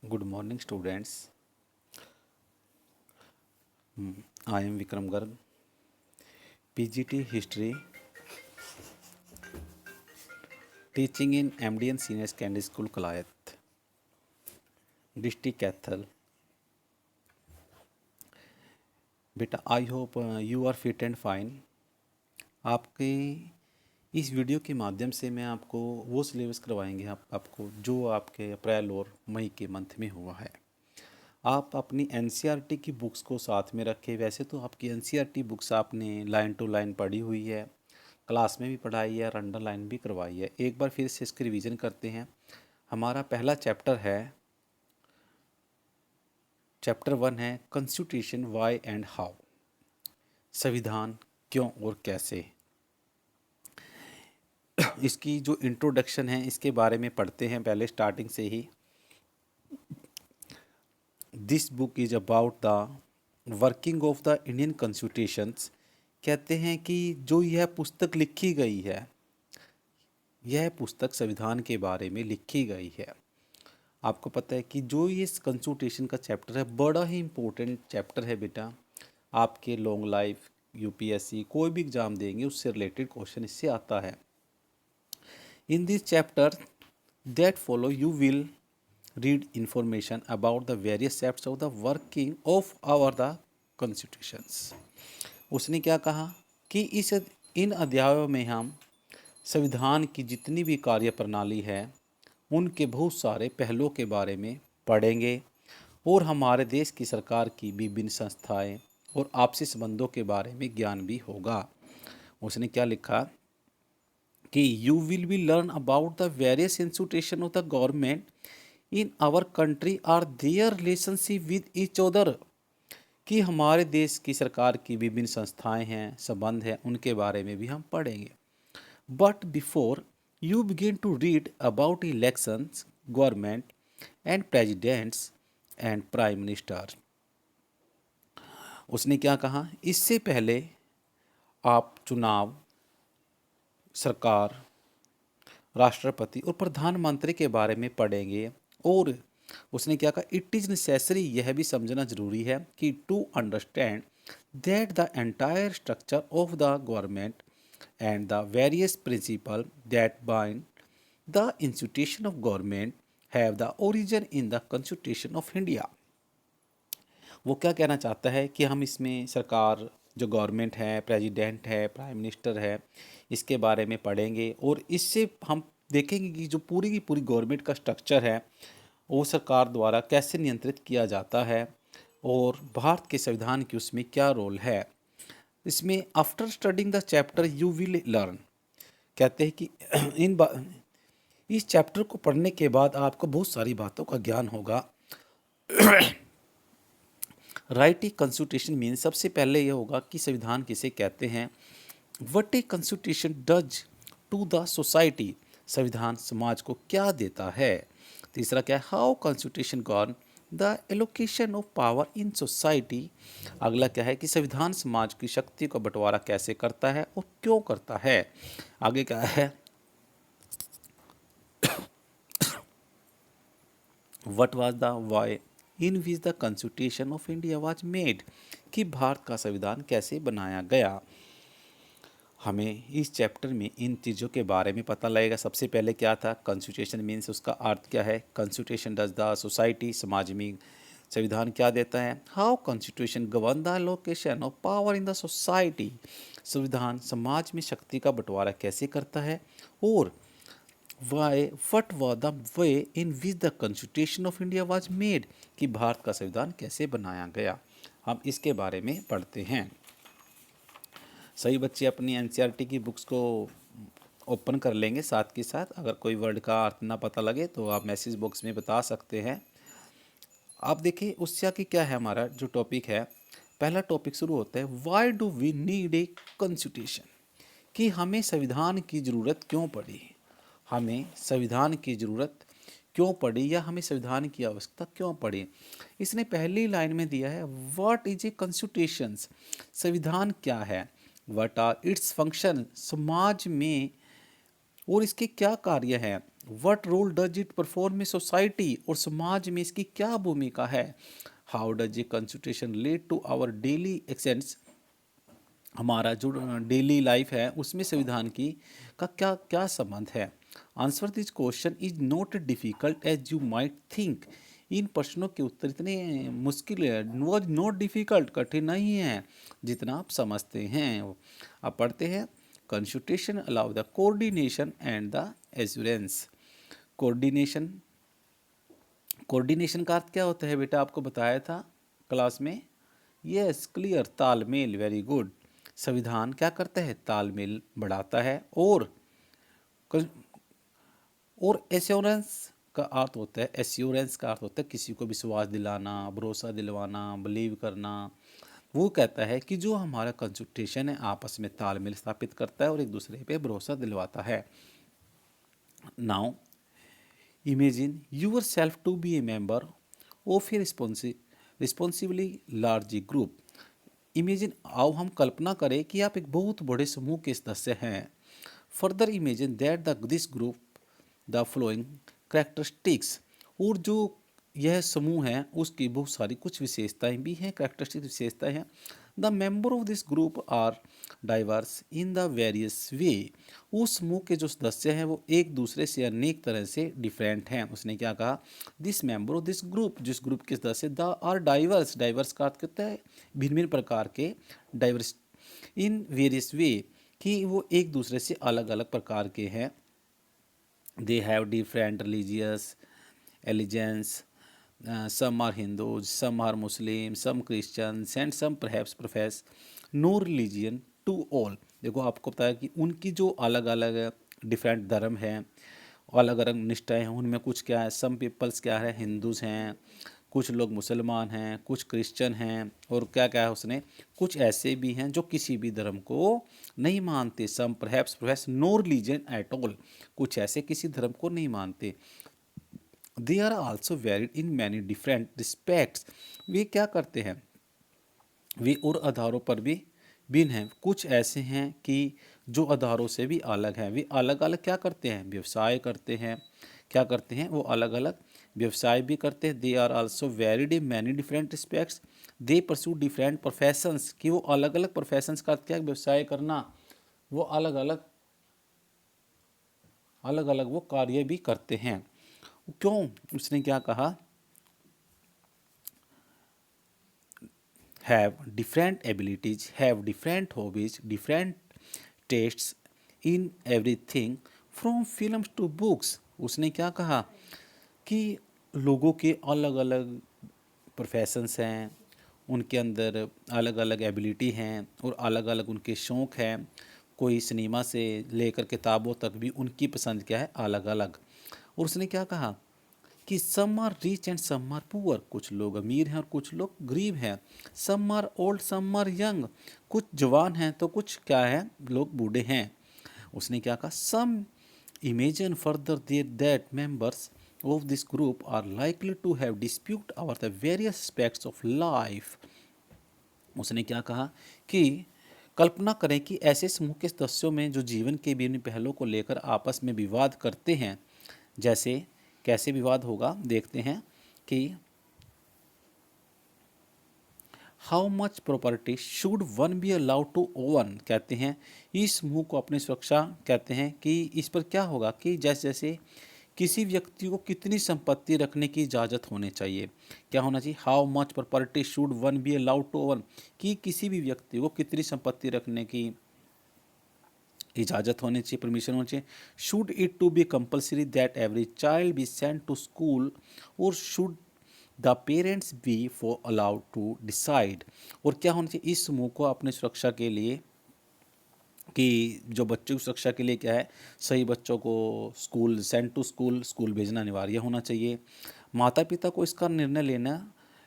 Good morning, students. I am Vikram Garg, PGT History, teaching in MDN Senior Secondary School, Kalayat, District Cathal. बेटा I hope you are fit and fine. आपके इस video के माध्यम से मैं आपको वो सिलेबस करवाएंगे आपको जो आपके अप्रैल और मई के मंथ में हुआ है। आप अपनी एनसीईआरटी की बुक्स को साथ में रखें। वैसे तो आपकी एनसीईआरटी बुक्स आपने लाइन टू लाइन पढ़ी हुई है, क्लास में भी पढ़ाई है और अंडरलाइन भी करवाई है। एक बार फिर से इसकी रिवीजन करते हैं। हमारा पहला चैप्टर है, चैप्टर 1 है कॉन्स्टिट्यूशन वाई एंड हाउ, संविधान क्यों और कैसे। इसकी जो इंट्रोडक्शन है इसके बारे में पढ़ते हैं पहले स्टार्टिंग से ही। This book is about the working of the Indian constitutions. कहते हैं कि जो यह पुस्तक लिखी गई है, यह पुस्तक संविधान के बारे में लिखी गई है। आपको पता है कि जो ये कॉन्स्टिट्यूशन का चैप्टर है बड़ा ही इम्पोर्टेंट चैप्टर है बेटा। आपके लॉन्ग लाइफ यूपीएससी कोई भी एग्ज़ाम देंगे उससे रिलेटेड क्वेश्चन इससे आता है। In this chapter that follow you will read information about the various steps of the working of our the constitutions। उसने क्या कहा कि इन अध्यायों में हम संविधान की जितनी भी कार्य प्रणाली है उनके बहुत सारे पहलुओं के बारे में पढ़ेंगे और हमारे देश की सरकार की विभिन्न संस्थाएं और आपसी संबंधों के बारे में ज्ञान भी होगा। उसने क्या लिखा कि you will be learn about the various institution of the government in our country are their relationship with each other. कि हमारे देश की सरकार की विभिन्न संस्थाएं हैं, संबंध हैं, उनके बारे में भी हम पढ़ेंगे। But before you begin to read about elections, government and presidents and prime minister. उसने क्या कहा, इससे पहले आप चुनाव, सरकार, राष्ट्रपति और प्रधानमंत्री के बारे में पढ़ेंगे। और उसने क्या कहा, इट इज़ नेसेसरी, यह भी समझना जरूरी है कि to understand that the entire structure of the government and the various principal that bind the institution of government have the origin in the constitution of India. वो क्या कहना चाहता है कि हम इसमें सरकार, जो गवर्नमेंट है, प्रेसिडेंट है, प्राइम मिनिस्टर है, इसके बारे में पढ़ेंगे और इससे हम देखेंगे कि जो पूरी की पूरी गवर्नमेंट का स्ट्रक्चर है वो सरकार द्वारा कैसे नियंत्रित किया जाता है और भारत के संविधान की उसमें क्या रोल है। इसमें after studying the chapter you will learn, कहते हैं कि इस चैप्टर को पढ़ने के बाद आपको बहुत सारी बातों का ज्ञान होगा। राइट ए कॉन्स्टिट्यूशन मीन, सबसे पहले ये होगा कि संविधान किसे कहते हैं। What a constitution does to the society, संविधान समाज को क्या देता है। तीसरा क्या है, how constitution govern the allocation of power in society. अगला क्या है कि संविधान समाज की शक्ति को बंटवारा कैसे करता है और क्यों करता है। आगे क्या है, what was the way in which the constitution of India was made, कि भारत का संविधान कैसे बनाया गया। हमें इस चैप्टर में इन चीज़ों के बारे में पता लगेगा। सबसे पहले क्या था, कॉन्स्टिट्यूशन मीन्स, उसका अर्थ क्या है। कॉन्स्टिट्यूशन डज द सोसाइटी, समाज में संविधान क्या देता है। How constitution govern the location of power in the society, संविधान समाज में शक्ति का बंटवारा कैसे करता है। और why what was the way in which the constitution of India was made, कि भारत का संविधान कैसे बनाया गया। हम इसके बारे में पढ़ते हैं। सभी बच्चे अपनी एनसीईआरटी की बुक्स को ओपन कर लेंगे साथ के साथ। अगर कोई वर्ड का अर्थ ना पता लगे तो आप मैसेज बॉक्स में बता सकते हैं। आप देखिए उससे आगे क्या है, हमारा जो टॉपिक है, पहला टॉपिक शुरू होता है, why do we need a constitution, कि हमें संविधान की ज़रूरत क्यों पड़ी। हमें संविधान की ज़रूरत क्यों पड़ी या हमें संविधान की आवश्यकता क्यों पड़ी। इसने पहली लाइन में दिया है, व्हाट इज ए कॉन्स्टिट्यूशन, संविधान क्या है। व्हाट आर इट्स फंक्शन, समाज में और इसके क्या कार्य हैं। What role does it perform in society, और समाज में इसकी क्या भूमिका है। How does a constitution relate to our daily actions, हमारा जो डेली लाइफ है उसमें संविधान की का क्या क्या संबंध है। Answer this question is not difficult as you might think, इन प्रश्नों के उत्तर इतने मुश्किल है, वॉज नॉट डिफिकल्ट, कठिन नहीं है जितना आप समझते हैं। अब पढ़ते हैं, constitution allow the coordination and the assurance. Coordination, coordination का अर्थ क्या होता है बेटा, आपको बताया था क्लास में। यस क्लियर, तालमेल, वेरी गुड। संविधान क्या करता है, तालमेल बढ़ाता है। और एश्योरेंस का अर्थ होता है, एश्योरेंस का अर्थ होता है किसी को विश्वास दिलाना, भरोसा दिलवाना, बिलीव करना। वो कहता है कि जो हमारा कॉन्स्टिट्यूशन है आपस में तालमेल स्थापित करता है और एक दूसरे पे भरोसा दिलवाता है। Now imagine yourself to be a member of a responsibly large group. Imagine, आओ हम कल्पना करें कि आप एक बहुत बड़े समूह के सदस्य हैं। Further imagine that the this group the flowing characteristics, और जो यह समूह है उसकी बहुत सारी कुछ विशेषताएं भी हैं, करेक्टरिस्टिक विशेषताएं हैं। The member of this group are diverse in the various way, उस समूह के जो सदस्य हैं वो एक दूसरे से अनेक तरह से डिफरेंट हैं। उसने क्या कहा, this member of this group, जिस ग्रुप के सदस्य द आर डाइवर्स, डाइवर्स का अर्थ कहता है भिन्न भिन्न प्रकार के, डाइवर्स इन वेरियस वे, कि वो एक दूसरे से अलग अलग प्रकार के हैं। They have different religious allegiance. Some are Hindus, some are Muslims, some Christians, and some perhaps profess no religion to all. देखो आपको पता है कि उनकी जो अलग अलग डिफरेंट धर्म हैं, अलग अलग निष्ठाएं हैं, उनमें कुछ क्या है, सम पीपल्स क्या है, हिंदूज हैं, कुछ लोग मुसलमान हैं, कुछ क्रिश्चियन हैं, और क्या क्या है उसने, कुछ ऐसे भी हैं जो किसी भी धर्म को नहीं मानते। Some perhaps profess no religion at all, कुछ ऐसे किसी धर्म को नहीं मानते। They are also varied in many different respects, वे क्या करते हैं, वे और आधारों पर भी भिन्न हैं। कुछ ऐसे हैं कि जो आधारों से भी अलग हैं, वे अलग अलग क्या करते हैं, व्यवसाय करते हैं, क्या करते हैं, वो अलग अलग व्यवसाय भी करते हैं। They are also varied in many different respects, they pursue different professions, कि वो अलग अलग प्रोफेशंस का क्या, व्यवसाय करना, वो अलग अलग अलग अलग वो कार्य भी करते हैं। क्यों, उसने क्या कहा, have different abilities, have different hobbies, different tastes in everything from films to books। उसने क्या कहा कि लोगों के अलग अलग प्रोफेशंस हैं, उनके अंदर अलग अलग एबिलिटी हैं और अलग अलग उनके शौक़ हैं। कोई सिनेमा से लेकर किताबों तक भी उनकी पसंद क्या है, अलग अलग। और उसने क्या कहा कि some are rich and some are poor, कुछ लोग अमीर हैं और कुछ लोग गरीब हैं। Some are old some are young, कुछ जवान हैं तो कुछ क्या है, लोग बूढ़े हैं। उसने क्या कहा, some imagine further that members of this group are likely to have dispute over the various aspects of life. उसने क्या कहा कि कल्पना करें कि ऐसे समूह के सदस्यों में जो जीवन के विभिन्न पहलुओं को लेकर आपस में विवाद करते हैं। जैसे कैसे विवाद होगा, देखते हैं कि how much property should one be allowed to own, कहते हैं इस समूह को अपनी सुरक्षा, कहते हैं कि इस पर क्या होगा कि जैसे जैसे किसी व्यक्ति को कितनी संपत्ति रखने की इजाज़त होनी चाहिए, क्या होना चाहिए, how much property should one be allowed to own, कि किसी भी व्यक्ति को कितनी संपत्ति रखने की इजाज़त होनी चाहिए, परमिशन होनी चाहिए। Should it to be compulsory that every child be sent to school, और should the parents be for allowed to decide, और क्या होना चाहिए इस समूह को अपनी सुरक्षा के लिए, कि जो बच्चों की सुरक्षा के लिए क्या है, सही बच्चों को school sent to school, school भेजना अनिवार्य होना चाहिए। माता पिता को इसका निर्णय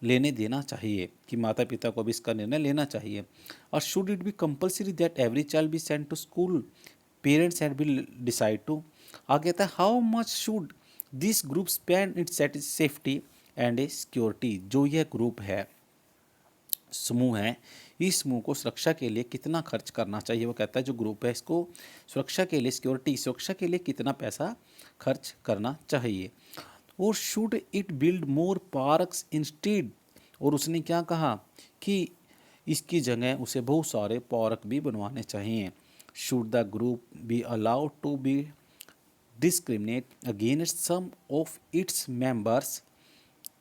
लेने देना चाहिए, कि माता पिता को भी इसका निर्णय लेना चाहिए। और should it be compulsory that every child be sent to school, parents had be decide to. आगे आता है how much should this group spend its safety and a security, जो यह ग्रुप है समूह है, इस समूह को सुरक्षा के लिए कितना खर्च करना चाहिए। वो कहता है जो ग्रुप है इसको सुरक्षा के लिए, सिक्योरिटी सुरक्षा के लिए कितना पैसा खर्च करना चाहिए। और should it build more parks instead, और उसने क्या कहा कि इसकी जगह उसे बहुत सारे पार्क भी बनवाने चाहिए। Should the group be allowed to be discriminate against some of its members,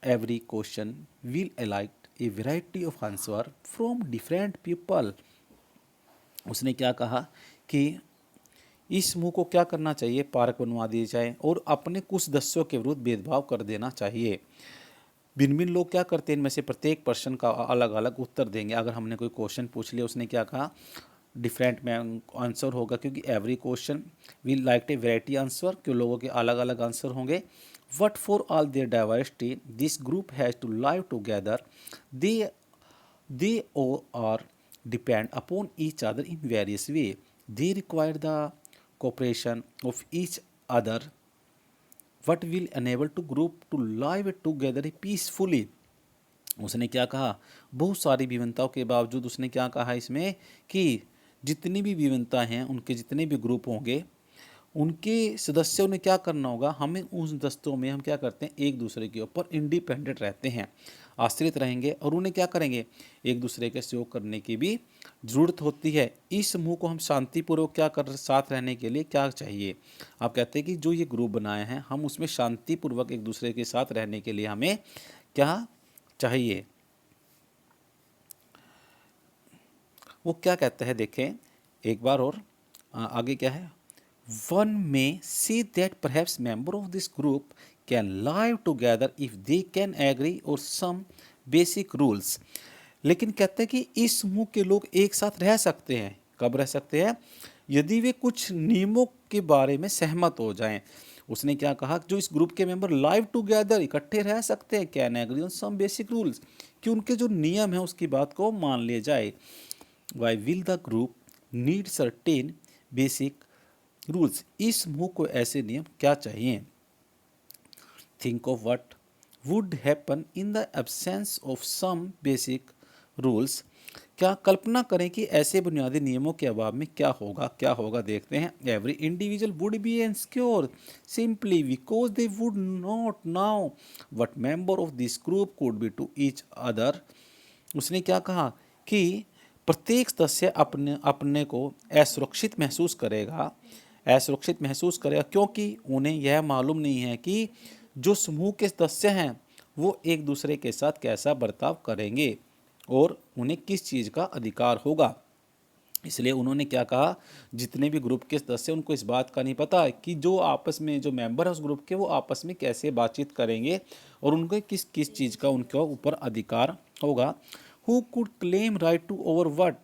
every question will elect a variety of answer from different people। उसने क्या कहा कि इस समूह को क्या करना चाहिए, पार्क बनवा दिए जाए और अपने कुछ सदस्यों के विरुद्ध भेदभाव कर देना चाहिए। भिन्न भिन्न लोग क्या करते हैं, इनमें से प्रत्येक प्रश्न का अलग अलग उत्तर देंगे। अगर हमने कोई क्वेश्चन पूछ लिया, उसने क्या कहा, डिफरेंट में आंसर होगा, क्योंकि every question will like a variety answer, क्यों लोगों के अलग अलग आंसर होंगे। But for all their diversity, this group has to live together. They all are depend upon each other in various way. They require the cooperation of each other. What will enable to group to live together peacefully। उसने क्या कहा, बहुत सारी विभिन्नताओं के बावजूद उसने क्या कहा इसमें कि जितनी भी विभिन्नता हैं, उनके जितने भी ग्रुप होंगे, उनके सदस्यों ने क्या करना होगा, हमें उन सदस्यों में हम क्या करते हैं, एक दूसरे के ऊपर इंडिपेंडेंट रहते हैं, आश्रित रहेंगे, और उन्हें क्या करेंगे, एक दूसरे के सहयोग करने की भी ज़रूरत होती है। इस समूह को हम शांतिपूर्वक क्या कर साथ रहने के लिए क्या चाहिए, आप कहते हैं कि जो ये ग्रुप बनाए हैं हम उसमें शांतिपूर्वक एक दूसरे के साथ रहने के लिए हमें क्या चाहिए। वो क्या कहता है, देखें एक बार और आगे क्या है। One may see that perhaps member of this group can live together if they can agree or some basic rules। लेकिन कहते हैं कि इस समूह के लोग एक साथ रह सकते हैं, कब रह सकते हैं, यदि वे कुछ नियमों के बारे में सहमत हो जाएं। उसने क्या कहा, जो इस ग्रुप के मेंबर लाइव टुगेदर इकट्ठे रह सकते हैं, can agree on some basic rules, कि उनके जो नियम है उसकी बात को मान लिया जाए। Why will the group need certain basic rules, इस समूह को ऐसे नियम क्या चाहिए। Think of what would happen in the absence of some basic rules, क्या कल्पना करें कि ऐसे बुनियादी नियमों के अभाव में क्या होगा, देखते हैं। Every individual would be insecure simply because they would not now what member of this group could be to each other. उसने क्या कहा कि प्रत्येक सदस्य अपने अपने को असुरक्षित महसूस करेगा, क्योंकि उन्हें यह मालूम नहीं है कि जो समूह के सदस्य हैं वो एक दूसरे के साथ कैसा बर्ताव करेंगे और उन्हें किस चीज़ का अधिकार होगा। इसलिए उन्होंने क्या कहा, जितने भी ग्रुप के सदस्य उनको इस बात का नहीं पता कि जो आपस में जो मेंबर है उस ग्रुप के, वो आपस में कैसे बातचीत करेंगे और उनको किस किस चीज़ का उनके ऊपर अधिकार होगा। Who could claim right to over what,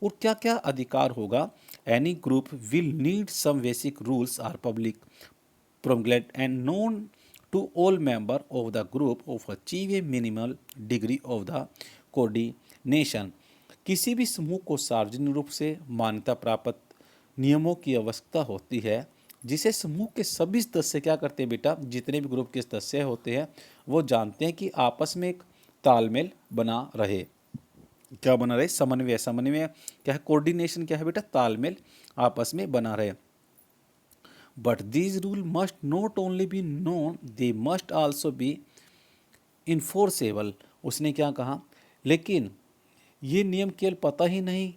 और क्या क्या अधिकार होगा। Any group will need some basic rules are public promulgated and known to all member of the group of achieve a minimal degree of the coordination। किसी भी समूह को सार्वजनिक रूप से मान्यता प्राप्त नियमों की आवश्यकता होती है, जिसे समूह के सभी सदस्य क्या करते हैं बेटा, जितने भी ग्रुप के सदस्य होते हैं वो जानते हैं कि आपस में एक तालमेल बना रहे, क्या बना रहे, समन्वय क्या है, कोऑर्डिनेशन क्या है बेटा, तालमेल आपस में बना रहे। But these rule must not only be known, they must also be enforceable. उसने क्या कहा, लेकिन ये नियम केवल पता ही नहीं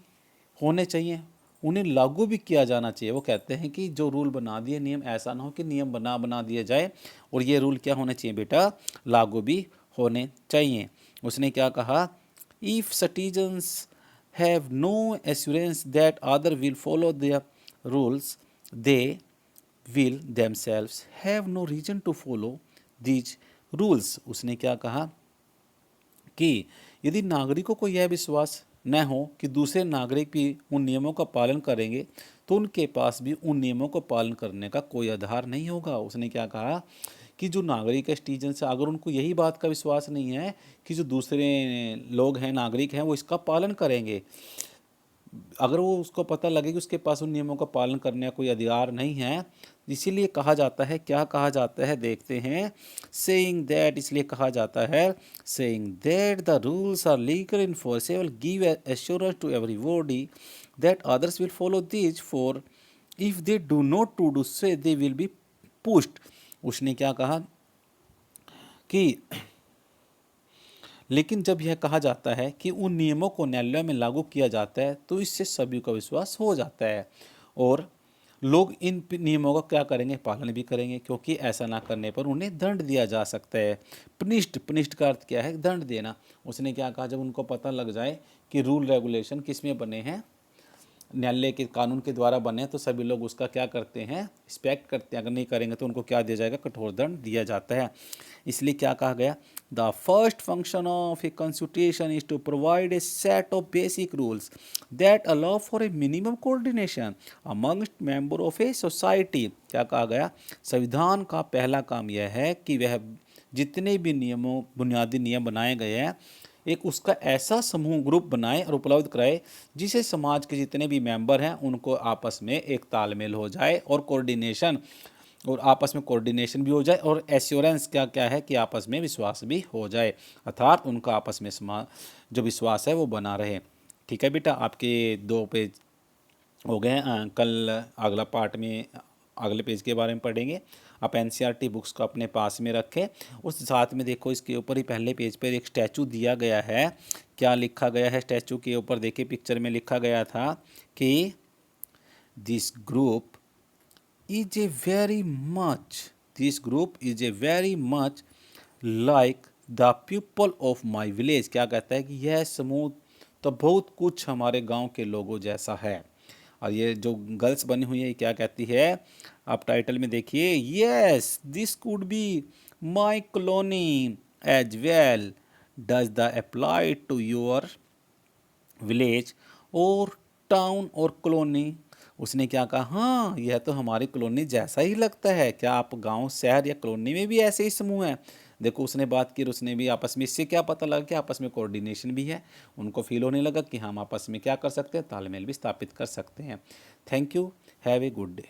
होने चाहिए, उन्हें लागू भी किया जाना चाहिए। वो कहते हैं कि जो रूल बना दिए नियम, ऐसा ना हो कि नियम बना दिया जाए और ये रूल क्या होने चाहिए बेटा, लागू भी होने चाहिए। उसने क्या कहा, if citizens have no assurance that other will follow the rules, they will themselves have no reason to follow these rules। उसने क्या कहा कि यदि नागरिकों को यह विश्वास न हो कि दूसरे नागरिक भी उन नियमों का पालन करेंगे, तो उनके पास भी उन नियमों को पालन करने का कोई आधार नहीं होगा। उसने क्या कहा कि जो नागरिक है, सिटीजन से, अगर उनको यही बात का विश्वास नहीं है कि जो दूसरे लोग हैं, नागरिक हैं, वो इसका पालन करेंगे, अगर वो उसको पता लगे कि उसके पास उन नियमों का पालन करने का कोई अधिकार नहीं है, इसीलिए कहा जाता है, क्या कहा जाता है देखते हैं, सेइंग दैट, इसलिए कहा जाता है, saying that the rules are legal enforceable give assurance to everybody that others will follow this, for if they do not to do say they will be pushed. उसने क्या कहा कि लेकिन जब यह कहा जाता है कि उन नियमों को न्यायालय में लागू किया जाता है तो इससे सभी का विश्वास हो जाता है और लोग इन नियमों का क्या करेंगे, पालन भी करेंगे, क्योंकि ऐसा ना करने पर उन्हें दंड दिया जा सकता है। पनिष्ड का अर्थ क्या है, दंड देना। उसने क्या कहा, जब उनको पता लग जाए कि रूल रेगुलेशन किस में बने हैं, न्यायालय के कानून के द्वारा बने, तो सभी लोग उसका क्या करते हैं, रिस्पेक्ट करते हैं। अगर नहीं करेंगे तो उनको क्या दिया जाएगा, कठोर दंड दिया जाता है। इसलिए क्या कहा गया, the first function of a constitution is to provide a set of basic rules that allow for a minimum coordination amongst member of a society. क्या कहा गया, संविधान का पहला काम यह है कि वह जितने भी नियमों, बुनियादी नियम बनाए गए हैं, एक उसका ऐसा समूह ग्रुप बनाए और उपलब्ध कराए जिसे समाज के जितने भी मेंबर हैं उनको आपस में एक तालमेल हो जाए और कोऑर्डिनेशन, और आपस में कोऑर्डिनेशन भी हो जाए, और एश्योरेंस क्या क्या है कि आपस में विश्वास भी हो जाए, अर्थात उनका आपस में जो विश्वास है वो बना रहे। ठीक है बेटा, आपके 2 पेज हो गए हैं। कल अगला पार्ट में अगले पेज के बारे में पढ़ेंगे। आप एनसीईआरटी बुक्स को अपने पास में रखें। उस साथ में देखो, इसके ऊपर ही पहले पेज पर एक स्टैचू दिया गया है। क्या लिखा गया है स्टैचू के ऊपर, देखिए पिक्चर में लिखा गया था कि this group is a very much this group is a very much like the people of my village। क्या कहता है कि यह समूह तो बहुत कुछ हमारे गांव के लोगों जैसा है। और ये जो गर्ल्स बनी हुई है क्या कहती है, आप टाइटल में देखिए, yes this could be my colony as well, does the apply to your village और टाउन और कॉलोनी। उसने क्या कहा, हाँ यह तो हमारी कॉलोनी जैसा ही लगता है, क्या आप गांव, शहर या कॉलोनी में भी ऐसे ही समूह हैं। देखो उसने बात की, उसने भी आपस में, इससे क्या पता लगा कि आपस में कोऑर्डिनेशन भी है। उनको फील होने लगा कि हम आपस में क्या कर सकते हैं, तालमेल भी स्थापित कर सकते हैं। Thank you, have a good day.